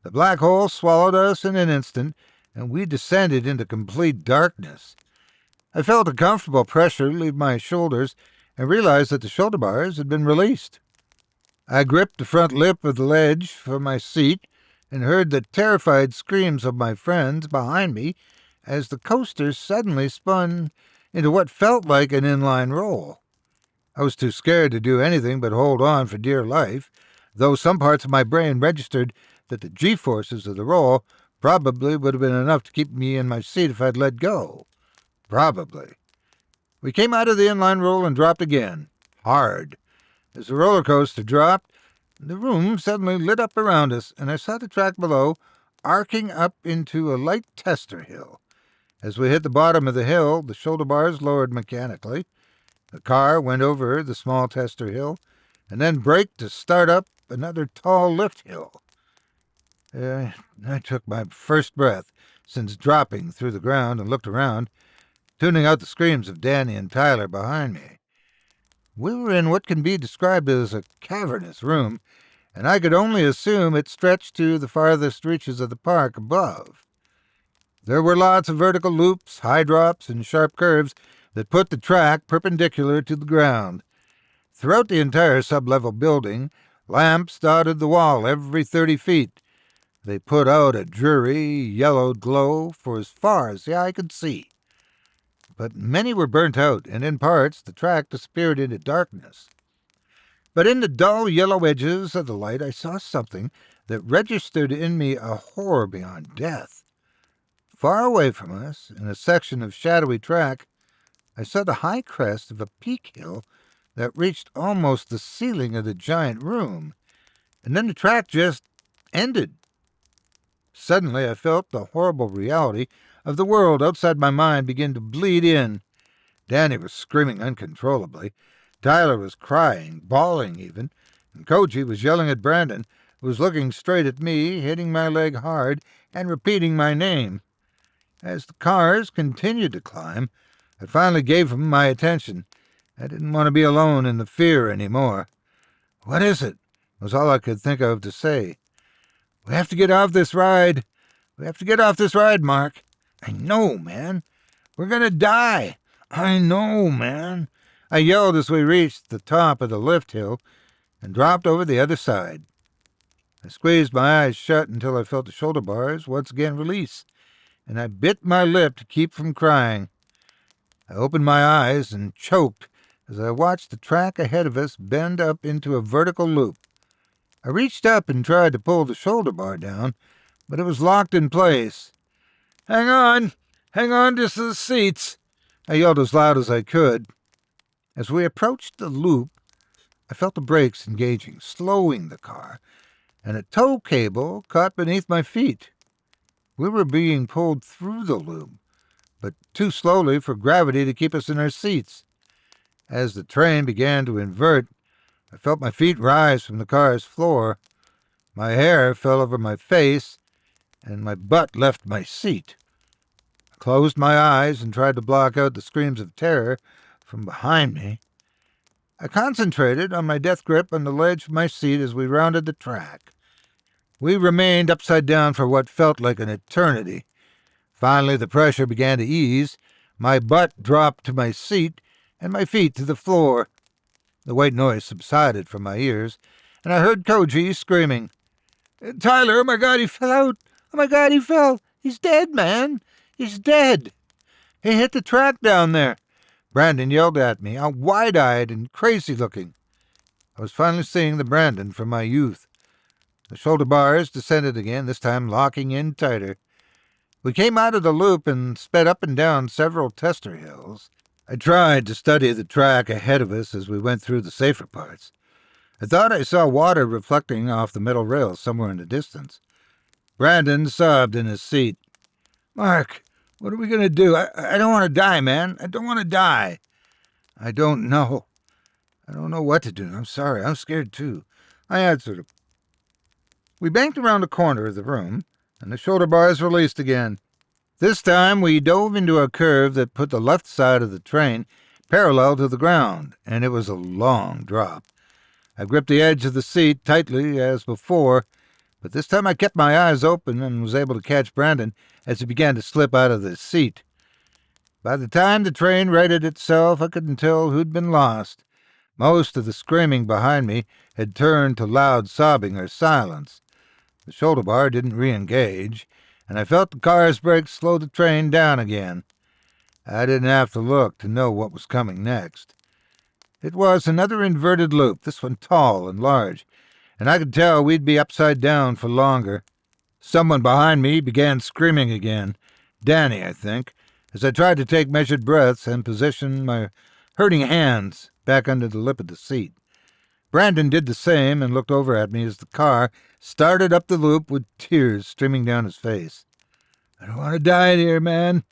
The black hole swallowed us in an instant, and we descended into complete darkness. I felt a comfortable pressure leave my shoulders and realized that the shoulder bars had been released. I gripped the front lip of the ledge for my seat and heard the terrified screams of my friends behind me as the coaster suddenly spun into what felt like an inline roll. I was too scared to do anything but hold on for dear life, though some parts of my brain registered that the G-forces of the roll probably would have been enough to keep me in my seat if I'd let go. Probably. We came out of the inline roll and dropped again, hard. As the roller coaster dropped, the room suddenly lit up around us, and I saw the track below arcing up into a light tester hill. As we hit the bottom of the hill, the shoulder bars lowered mechanically. The car went over the small tester hill, and then braked to start up another tall lift hill. I took my first breath since dropping through the ground and looked around, tuning out the screams of Danny and Tyler behind me. We were in what can be described as a cavernous room, and I could only assume it stretched to the farthest reaches of the park above. There were lots of vertical loops, high drops, and sharp curves that put the track perpendicular to the ground. Throughout the entire sub-level building, Lamps dotted the wall every 30 feet. They put out a dreary, yellowed glow for as far as the eye could see. But many were burnt out, and in parts the track disappeared into darkness. But in the dull yellow edges of the light I saw something that registered in me a horror beyond death. Far away from us, in a section of shadowy track, I saw the high crest of a peak hill that reached almost the ceiling of the giant room, and then the track just ended. Suddenly I felt the horrible reality of the world outside my mind begin to bleed in. Danny was screaming uncontrollably. Tyler was crying, bawling even, and Koji was yelling at Brandon, who was looking straight at me, hitting my leg hard, and repeating my name. As the cars continued to climb, I finally gave him my attention. I didn't want to be alone in the fear anymore. "What is it?" was all I could think of to say. "We have to get off this ride. We have to get off this ride, Mark." "I know, man. We're going to die." "I know, man," I yelled as we reached the top of the lift hill and dropped over the other side. I squeezed my eyes shut until I felt the shoulder bars once again release, and I bit my lip to keep from crying. I opened my eyes and choked as I watched the track ahead of us bend up into a vertical loop. I reached up and tried to pull the shoulder bar down, but it was locked in place. Hang on to the seats," I yelled as loud as I could. As we approached the loop, I felt the brakes engaging, slowing the car, and a tow cable caught beneath my feet. We were being pulled through the loop, but too slowly for gravity to keep us in our seats. As the train began to invert, I felt my feet rise from the car's floor. My hair fell over my face, and my butt left my seat. I closed my eyes and tried to block out the screams of terror from behind me. I concentrated on my death grip on the ledge of my seat as we rounded the track. We remained upside down for what felt like an eternity. Finally, the pressure began to ease. My butt dropped to my seat, and my feet to the floor. The white noise subsided from my ears, and I heard Koji screaming, "Tyler, oh my God, he fell out! Oh my God, he fell! He's dead, man! He's dead! He hit the track down there!" Brandon yelled at me, all wide-eyed and crazy-looking. I was finally seeing the Brandon from my youth. The shoulder bars descended again, this time locking in tighter. We came out of the loop and sped up and down several tester hills. I tried to study the track ahead of us as we went through the safer parts. I thought I saw water reflecting off the metal rails somewhere in the distance. Brandon sobbed in his seat. "Mark, what are we going to do? I don't want to die, man. I don't want to die." "I don't know. I don't know what to do. I'm sorry. I'm scared, too," I answered him. We banked around the corner of the room, and the shoulder bars released again. This time we dove into a curve that put the left side of the train parallel to the ground, and it was a long drop. I gripped the edge of the seat tightly as before, but this time I kept my eyes open and was able to catch Brandon as he began to slip out of the seat. By the time the train righted itself, I couldn't tell who'd been lost. Most of the screaming behind me had turned to loud sobbing or silence. The shoulder bar didn't re-engage, and I felt the car's brakes slow the train down again. I didn't have to look to know what was coming next. It was another inverted loop, this one tall and large, and I could tell we'd be upside down for longer. Someone behind me began screaming again. Danny, I think, as I tried to take measured breaths and position my hurting hands back under the lip of the seat. Brandon did the same and looked over at me as the car started up the loop with tears streaming down his face. "I don't want to die here, man."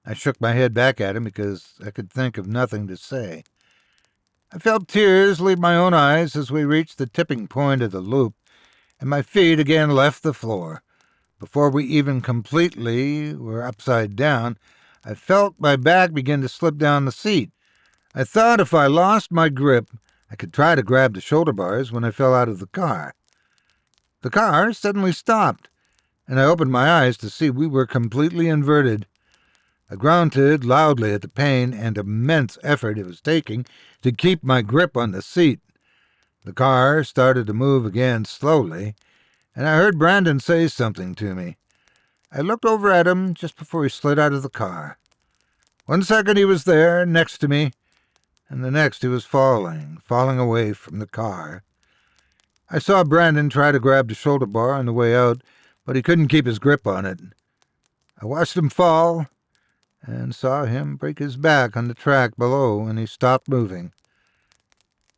I shook my head back at him because I could think of nothing to say. I felt tears leave my own eyes as we reached the tipping point of the loop, and my feet again left the floor. Before we even completely were upside down, I felt my back begin to slip down the seat. I thought if I lost my grip, I could try to grab the shoulder bars when I fell out of the car. The car suddenly stopped, and I opened my eyes to see we were completely inverted. I grunted loudly at the pain and immense effort it was taking to keep my grip on the seat. The car started to move again slowly, and I heard Brandon say something to me. I looked over at him just before he slid out of the car. 1 second he was there, next to me, and the next he was falling away from the car. I saw Brandon try to grab the shoulder bar on the way out, but he couldn't keep his grip on it. I watched him fall and saw him break his back on the track below, and he stopped moving.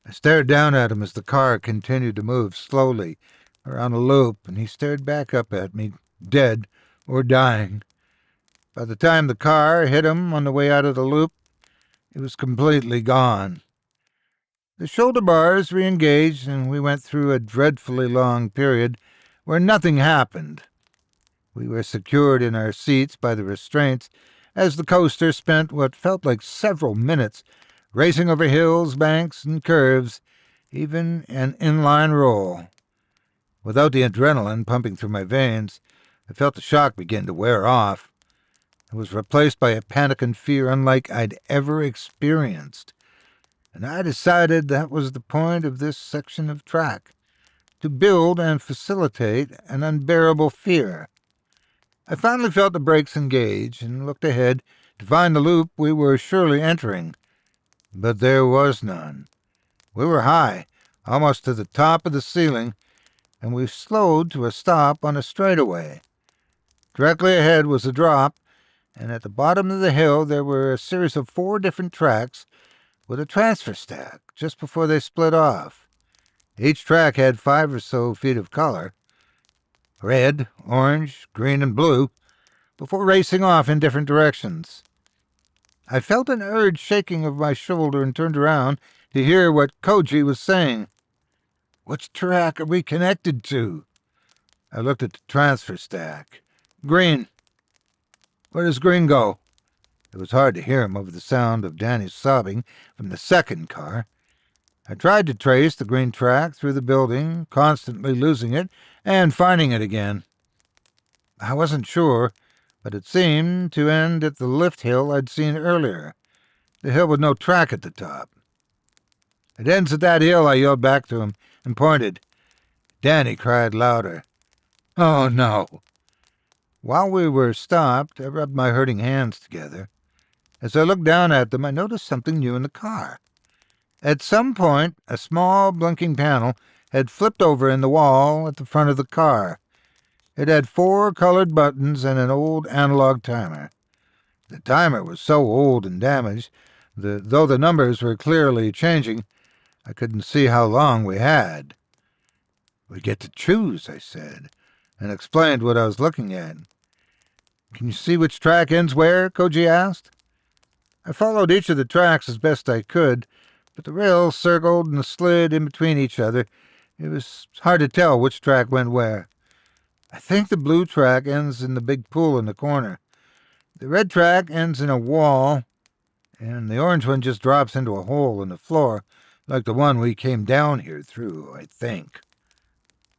I stared down at him as the car continued to move slowly around a loop, and he stared back up at me, dead or dying. By the time the car hit him on the way out of the loop, it was completely gone. The shoulder bars re-engaged, and we went through a dreadfully long period where nothing happened. We were secured in our seats by the restraints as the coaster spent what felt like several minutes racing over hills, banks, and curves, even an inline roll. Without the adrenaline pumping through my veins, I felt the shock begin to wear off. It was replaced by a panic and fear unlike I'd ever experienced. And I decided that was the point of this section of track, to build and facilitate an unbearable fear. I finally felt the brakes engage and looked ahead to find the loop we were surely entering. But there was none. We were high, almost to the top of the ceiling, and we slowed to a stop on a straightaway. Directly ahead was a drop, and at the bottom of the hill there were a series of 4 different tracks with a transfer stack just before they split off. Each track had 5 or so feet of color, red, orange, green, and blue, before racing off in different directions. I felt an urge shaking of my shoulder and turned around to hear what Koji was saying. "Which track are we connected to?" I looked at the transfer stack. "Green." "Where does green go?" It was hard to hear him over the sound of Danny's sobbing from the second car. I tried to trace the green track through the building, constantly losing it and finding it again. I wasn't sure, but it seemed to end at the lift hill I'd seen earlier, the hill with no track at the top. "It ends at that hill," I yelled back to him and pointed. Danny cried louder. "Oh, no." While we were stopped, I rubbed my hurting hands together. As I looked down at them, I noticed something new in the car. At some point, a small blinking panel had flipped over in the wall at the front of the car. It had 4 colored buttons and an old analog timer. The timer was so old and damaged that, though the numbers were clearly changing, I couldn't see how long we had. "We get to choose," I said, and explained what I was looking at. "Can you see which track ends where?" Koji asked. I followed each of the tracks as best I could, but the rails circled and slid in between each other. It was hard to tell which track went where. "I think the blue track ends in the big pool in the corner. The red track ends in a wall, and the orange one just drops into a hole in the floor, like the one we came down here through, I think."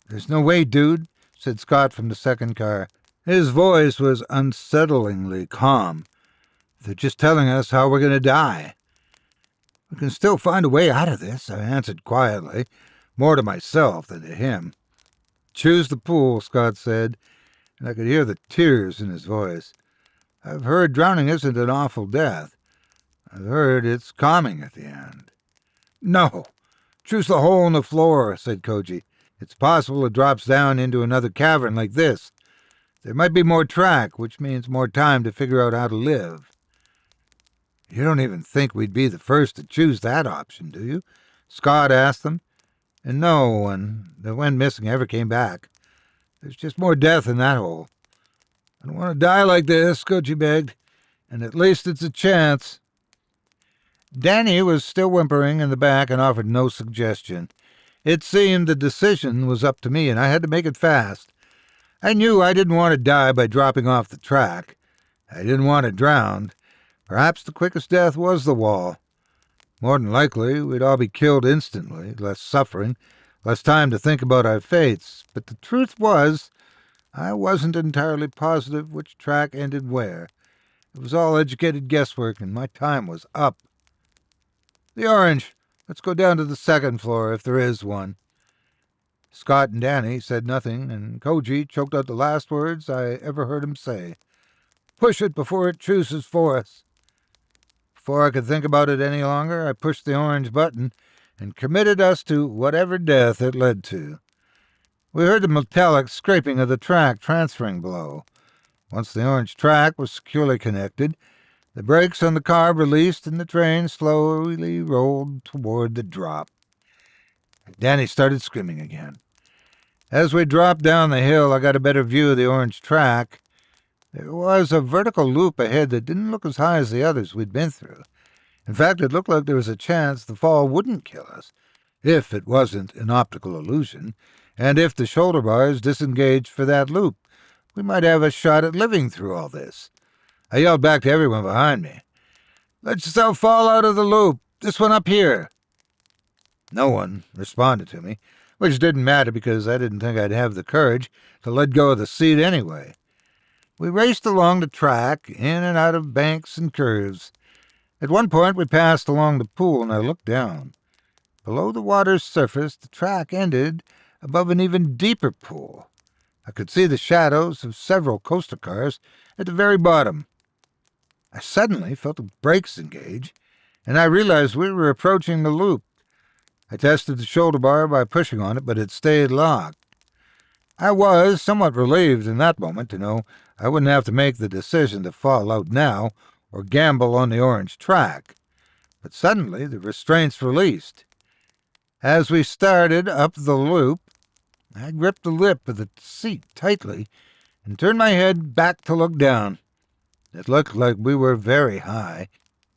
"There's no way, dude," said Scott from the second car. His voice was unsettlingly calm. "They're just telling us how we're going to die." "We can still find a way out of this," I answered quietly, more to myself than to him. "Choose the pool," Scott said, and I could hear the tears in his voice. "I've heard drowning isn't an awful death. I've heard it's calming at the end." "No, choose the hole in the floor," said Koji. "It's possible it drops down into another cavern like this. There might be more track, which means more time to figure out how to live." "You don't even think we'd be the first to choose that option, do you?" Scott asked them. "And no one that went missing ever came back. There's just more death in that hole." "I don't want to die like this," Koji begged, "and at least it's a chance." Danny was still whimpering in the back and offered no suggestion. It seemed the decision was up to me, and I had to make it fast. I knew I didn't want to die by dropping off the track. I didn't want to drown. Perhaps the quickest death was the wall. More than likely, we'd all be killed instantly, less suffering, less time to think about our fates. But the truth was, I wasn't entirely positive which track ended where. It was all educated guesswork, and my time was up. "The orange," Let's go down to the second floor if there is one." Scott and Danny said nothing, and Koji choked out the last words I ever heard him say. "Push it before it chooses for us." Before I could think about it any longer, I pushed the orange button and committed us to whatever death it led to. We heard the metallic scraping of the track transferring below. Once the orange track was securely connected, the brakes on the car released and the train slowly rolled toward the drop. Danny started screaming again. As we dropped down the hill, I got a better view of the orange track. There was a vertical loop ahead that didn't look as high as the others we'd been through. In fact, it looked like there was a chance the fall wouldn't kill us, if it wasn't an optical illusion, and if the shoulder bars disengaged for that loop, we might have a shot at living through all this. I yelled back to everyone behind me, "Let yourself fall out of the loop, this one up here." No one responded to me, which didn't matter because I didn't think I'd have the courage to let go of the seat anyway. We raced along the track, in and out of banks and curves. At one point we passed along the pool and I looked down. Below the water's surface, the track ended above an even deeper pool. I could see the shadows of several coaster cars at the very bottom. I suddenly felt the brakes engage, and I realized we were approaching the loop. I tested the shoulder bar by pushing on it, but it stayed locked. I was somewhat relieved in that moment to know I wouldn't have to make the decision to fall out now or gamble on the orange track. But suddenly the restraints released. As we started up the loop, I gripped the lip of the seat tightly and turned my head back to look down. It looked like we were very high,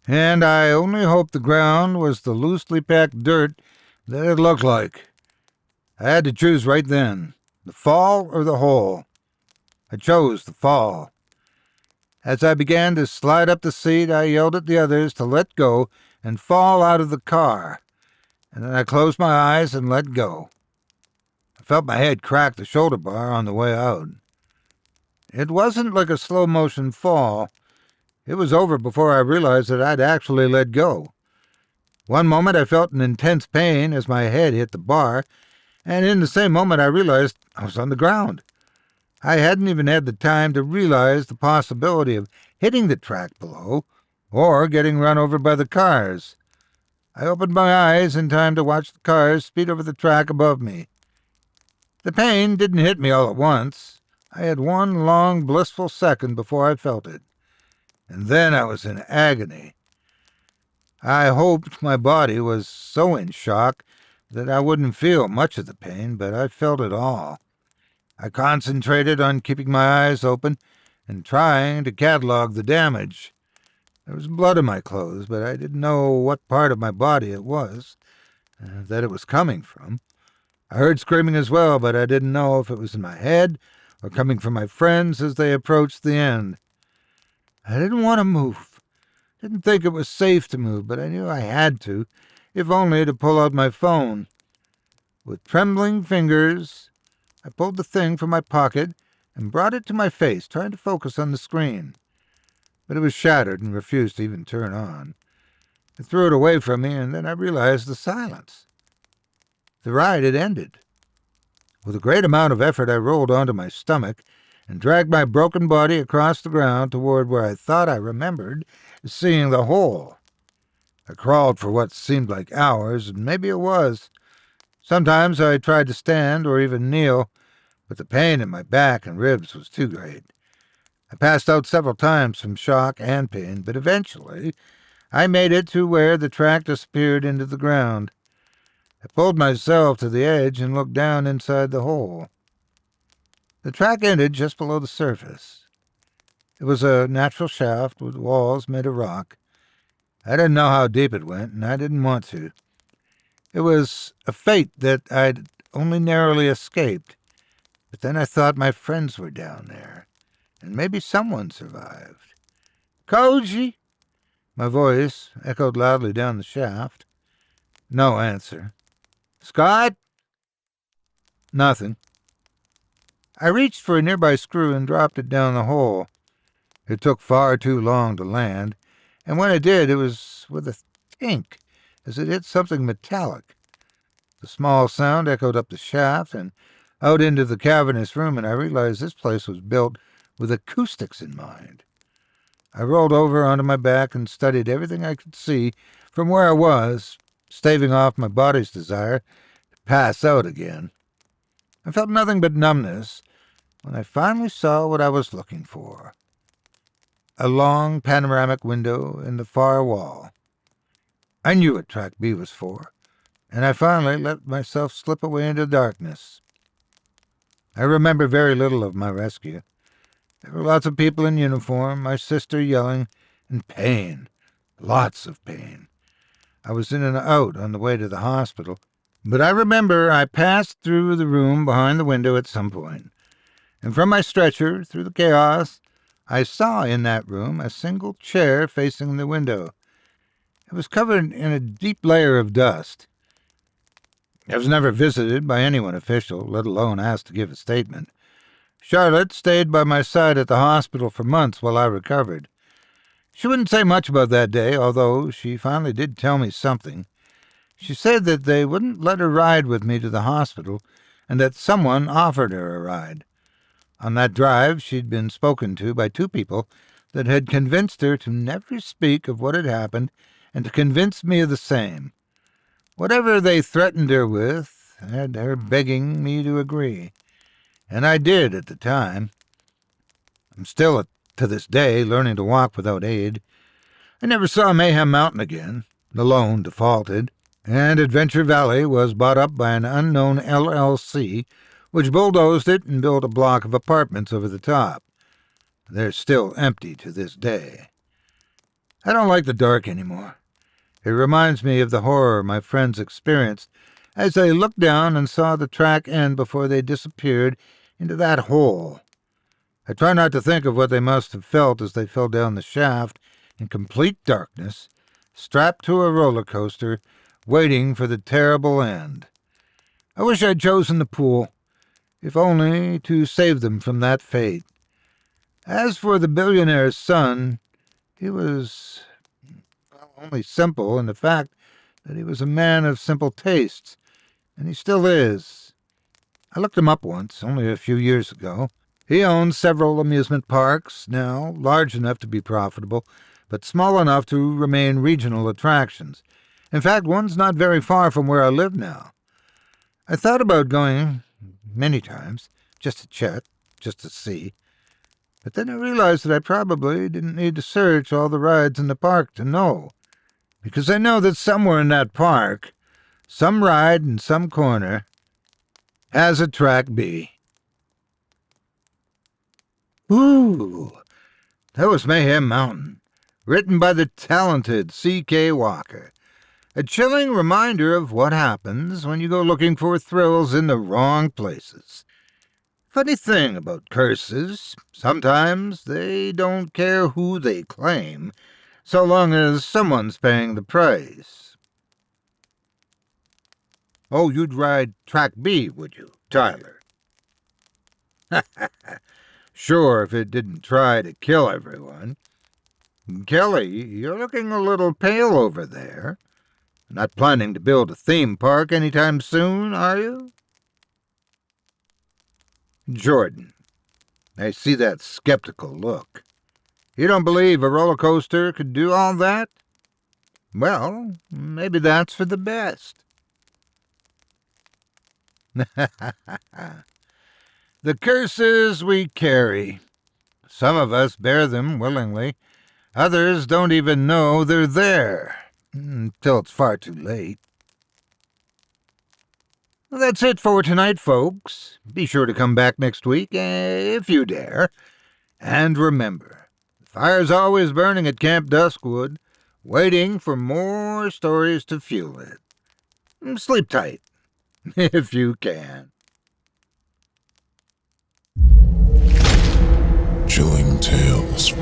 and I only hoped the ground was the loosely packed dirt that it looked like. I had to choose right then, the fall or the hole. I chose the fall. As I began to slide up the seat, I yelled at the others to let go and fall out of the car, and then I closed my eyes and let go. I felt my head crack the shoulder bar on the way out. It wasn't like a slow-motion fall. It was over before I realized that I'd actually let go. One moment I felt an intense pain as my head hit the bar, and in the same moment I realized I was on the ground. I hadn't even had the time to realize the possibility of hitting the track below or getting run over by the cars. I opened my eyes in time to watch the cars speed over the track above me. The pain didn't hit me all at once. I had one long, blissful second before I felt it, and then I was in agony. I hoped my body was so in shock that I wouldn't feel much of the pain, but I felt it all. I concentrated on keeping my eyes open and trying to catalog the damage. There was blood in my clothes, but I didn't know what part of my body it was, that it was coming from. I heard screaming as well, but I didn't know if it was in my head or coming from my friends as they approached the end. I didn't want to move. Didn't think it was safe to move, but I knew I had to, if only to pull out my phone. With trembling fingers, I pulled the thing from my pocket and brought it to my face, trying to focus on the screen. But it was shattered and refused to even turn on. I threw it away from me, and then I realized the silence. The ride had ended. With a great amount of effort, I rolled onto my stomach and dragged my broken body across the ground toward where I thought I remembered seeing the hole. I crawled for what seemed like hours, and maybe it was. Sometimes I tried to stand or even kneel, but the pain in my back and ribs was too great. I passed out several times from shock and pain, but eventually I made it to where the track disappeared into the ground. I pulled myself to the edge and looked down inside the hole. The track ended just below the surface. It was a natural shaft with walls made of rock. I didn't know how deep it went, and I didn't want to. It was a fate that I'd only narrowly escaped. But then I thought my friends were down there, and maybe someone survived. "Koji?" My voice echoed loudly down the shaft. No answer. "Scott?" Nothing. I reached for a nearby screw and dropped it down the hole. It took far too long to land, and when it did, it was with a tink, as it hit something metallic. The small sound echoed up the shaft and out into the cavernous room, and I realized this place was built with acoustics in mind. I rolled over onto my back and studied everything I could see from where I was, staving off my body's desire to pass out again. I felt nothing but numbness when I finally saw what I was looking for. A long panoramic window in the far wall. I knew what Track B was for, and I finally let myself slip away into darkness. I remember very little of my rescue. There were lots of people in uniform, my sister yelling, and pain. Lots of pain. I was in and out on the way to the hospital, but I remember I passed through the room behind the window at some point, and from my stretcher, through the chaos, I saw in that room a single chair facing the window. It was covered in a deep layer of dust. I was never visited by anyone official, let alone asked to give a statement. Charlotte stayed by my side at the hospital for months while I recovered. She wouldn't say much about that day, although she finally did tell me something. She said that they wouldn't let her ride with me to the hospital, and that someone offered her a ride. On that drive, she'd been spoken to by two people that had convinced her to never speak of what had happened and to convince me of the same. Whatever they threatened her with had her begging me to agree. And I did at the time. I'm still, to this day, learning to walk without aid. I never saw Mayhem Mountain again. The loan defaulted, and Adventure Valley was bought up by an unknown LLC, which bulldozed it and built a block of apartments over the top. They're still empty to this day. I don't like the dark anymore. It reminds me of the horror my friends experienced as they looked down and saw the track end before they disappeared into that hole. I try not to think of what they must have felt as they fell down the shaft in complete darkness, strapped to a roller coaster, waiting for the terrible end. I wish I'd chosen the pool, if only to save them from that fate. As for the billionaire's son, he was only simple in the fact that he was a man of simple tastes, and he still is. I looked him up once, only a few years ago. He owns several amusement parks now, large enough to be profitable, but small enough to remain regional attractions. In fact, one's not very far from where I live now. I thought about going many times, just to check, just to see. But then I realized that I probably didn't need to search all the rides in the park to know. Because I know that somewhere in that park, some ride in some corner has a Track B. Ooh, that was Mayhem Mountain, written by the talented C.K. Walker. A chilling reminder of what happens when you go looking for thrills in the wrong places. Funny thing about curses, sometimes they don't care who they claim, so long as someone's paying the price. Oh, you'd ride Track B, would you, Tyler? Sure, if it didn't try to kill everyone. Kelly, you're looking a little pale over there. Not planning to build a theme park anytime soon, are you? Jordan, I see that skeptical look. You don't believe a roller coaster could do all that? Well, maybe that's for the best. The curses we carry. Some of us bear them willingly. Others don't even know they're there until it's far too late. Well, that's it for tonight, folks. Be sure to come back next week if you dare. And remember, the fire's always burning at Camp Duskwood, waiting for more stories to fuel it. Sleep tight, if you can.
Chilling tales